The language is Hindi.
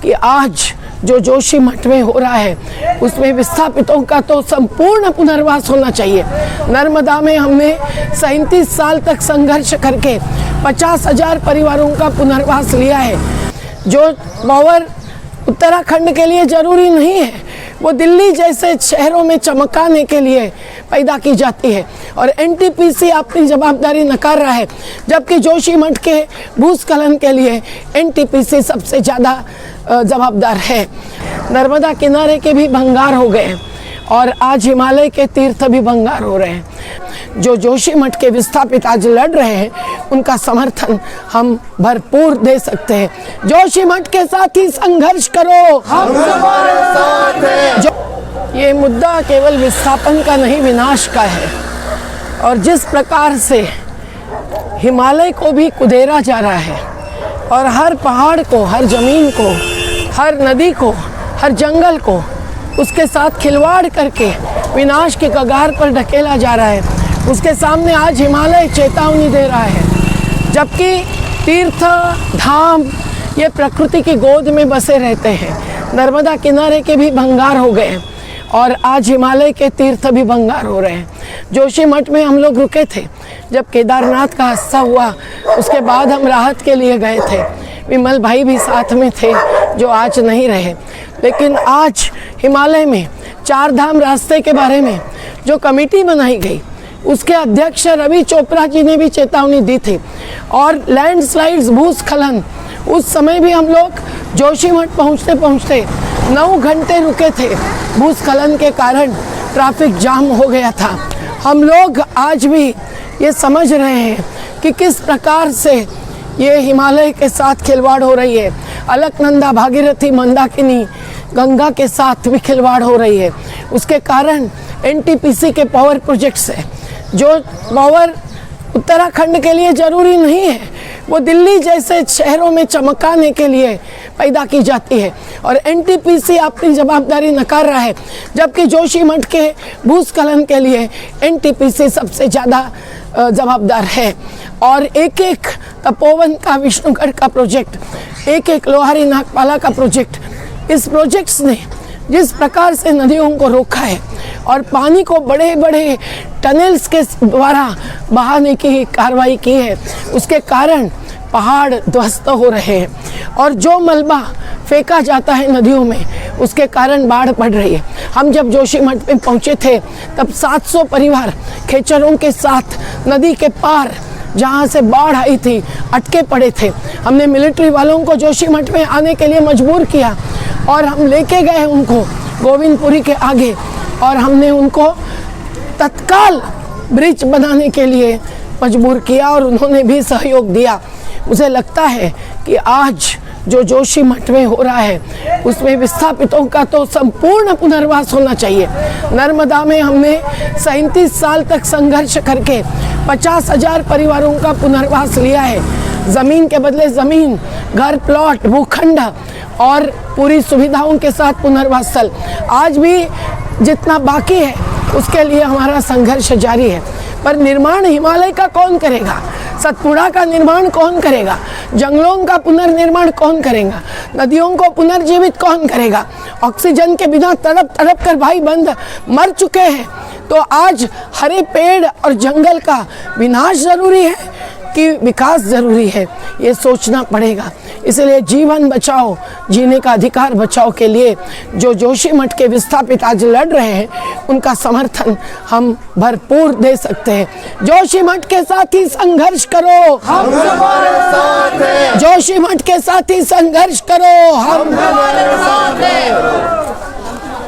कि आज जो जोशी मठ में हो रहा है उसमें विस्थापितों का तो संपूर्ण पुनर्वास होना चाहिए। नर्मदा में हमने 37 साल तक संघर्ष करके 50,000 परिवारों का पुनर्वास लिया है। जो पावर उत्तराखंड के लिए ज़रूरी नहीं है, वो दिल्ली जैसे शहरों में चमकाने के लिए पैदा की जाती है। और एनटीपीसी अपनी जवाबदारी नकार रहा है, जबकि जोशी मठ के भूस्खलन के लिए एनटीपीसी सबसे ज़्यादा जवाबदार है। नर्मदा किनारे के भी भंगार हो गए हैं और आज हिमालय के तीर्थ भी भंगार हो रहे हैं। जो जोशी मठ के विस्थापित आज लड़ रहे हैं, उनका समर्थन हम भरपूर दे सकते हैं। जोशी मठ के साथ ही संघर्ष करो, हम तुम्हारे साथ हैं। ये मुद्दा केवल विस्थापन का नहीं, विनाश का है। और जिस प्रकार से हिमालय को भी कुदेरा जा रहा है और हर पहाड़ को, हर जमीन को, हर नदी को, हर जंगल को उसके साथ खिलवाड़ करके विनाश के कगार पर ढकेला जा रहा है, उसके सामने आज हिमालय चेतावनी दे रहा है। जबकि तीर्थ धाम ये प्रकृति की गोद में बसे रहते हैं, नर्मदा किनारे के भी भंगार हो गए और आज हिमालय के तीर्थ भी भंगार हो रहे हैं। जोशी मठ में हम लोग रुके थे जब केदारनाथ का हादसा हुआ, उसके बाद हम राहत के लिए गए थे। विमल भाई भी साथ में थे जो आज नहीं रहे। लेकिन आज हिमालय में 4 धाम रास्ते के बारे में जो कमेटी बनाई गई, उसके अध्यक्ष रवि चोपड़ा जी ने भी चेतावनी दी थी। और लैंडस्लाइड्स, भूस्खलन, उस समय भी हम लोग जोशी मठ पहुँचते पहुँचते 9 घंटे रुके थे। भूस्खलन के कारण ट्रैफिक जाम हो गया था। हम लोग आज भी ये समझ रहे हैं कि किस प्रकार से ये हिमालय के साथ खिलवाड़ हो रही है। अलकनंदा, भागीरथी, मंदाकिनी, गंगा के साथ भी खिलवाड़ हो रही है। उसके कारण एनटीपीसी के पावर प्रोजेक्ट से जो पावर उत्तराखंड के लिए ज़रूरी नहीं है, वो दिल्ली जैसे शहरों में चमकाने के लिए पैदा की जाती है। और एनटीपीसी अपनी जवाबदारी नकार रहा है, जबकि जोशी मठ के भूस्खलन के लिए एनटीपीसी सबसे ज़्यादा जवाबदार है। और एक एक तपोवन का, विष्णुगढ़ का प्रोजेक्ट, एक एक लोहारी नागपाला का प्रोजेक्ट, इस प्रोजेक्ट्स ने जिस प्रकार से नदियों को रोका है और पानी को बड़े बड़े टनल्स के द्वारा बहाने की कार्रवाई की है, उसके कारण पहाड़ ध्वस्त हो रहे हैं। और जो मलबा फेंका जाता है नदियों में, उसके कारण बाढ़ पड़ रही है। हम जब जोशी मठ में पहुँचे थे तब 700 परिवार खेचरों के साथ नदी के पार, जहाँ से बाढ़ आई थी, अटके पड़े थे। हमने मिलिट्री वालों को जोशी मठ में आने के लिए मजबूर किया और हम लेके गए उनको गोविंदपुरी के आगे और हमने उनको तत्काल ब्रिज बनाने के लिए मजबूर किया और उन्होंने भी सहयोग दिया। मुझे लगता है कि आज जो जोशी मठ में हो रहा है उसमें विस्थापितों का तो संपूर्ण पुनर्वास होना चाहिए। नर्मदा में हमने 37 साल तक संघर्ष करके 50,000 परिवारों का पुनर्वास लिया है। ज़मीन के बदले ज़मीन, घर, प्लॉट, भूखंड और पूरी सुविधाओं के साथ पुनर्वास स्थल। आज भी जितना बाकी है उसके लिए हमारा संघर्ष जारी है। पर निर्माण हिमालय का कौन करेगा? सतपुड़ा का निर्माण कौन करेगा? जंगलों का पुनर्निर्माण कौन करेगा? नदियों को पुनर्जीवित कौन करेगा? ऑक्सीजन के बिना तड़प तड़प कर भाई बंद मर चुके हैं। तो आज हरे पेड़ और जंगल का विनाश जरूरी है कि विकास जरूरी है, ये सोचना पड़ेगा। इसलिए जीवन बचाओ, जीने का अधिकार बचाओ के लिए जो जोशी मठ के विस्थापित आज लड़ रहे हैं, उनका समर्थन हम भरपूर दे सकते हैं। जोशी मठ के साथ ही संघर्ष करो, हम तुम्हारे साथ हैं। जोशी मठ के साथ ही संघर्ष करो, हम तुम्हारे साथ हैं।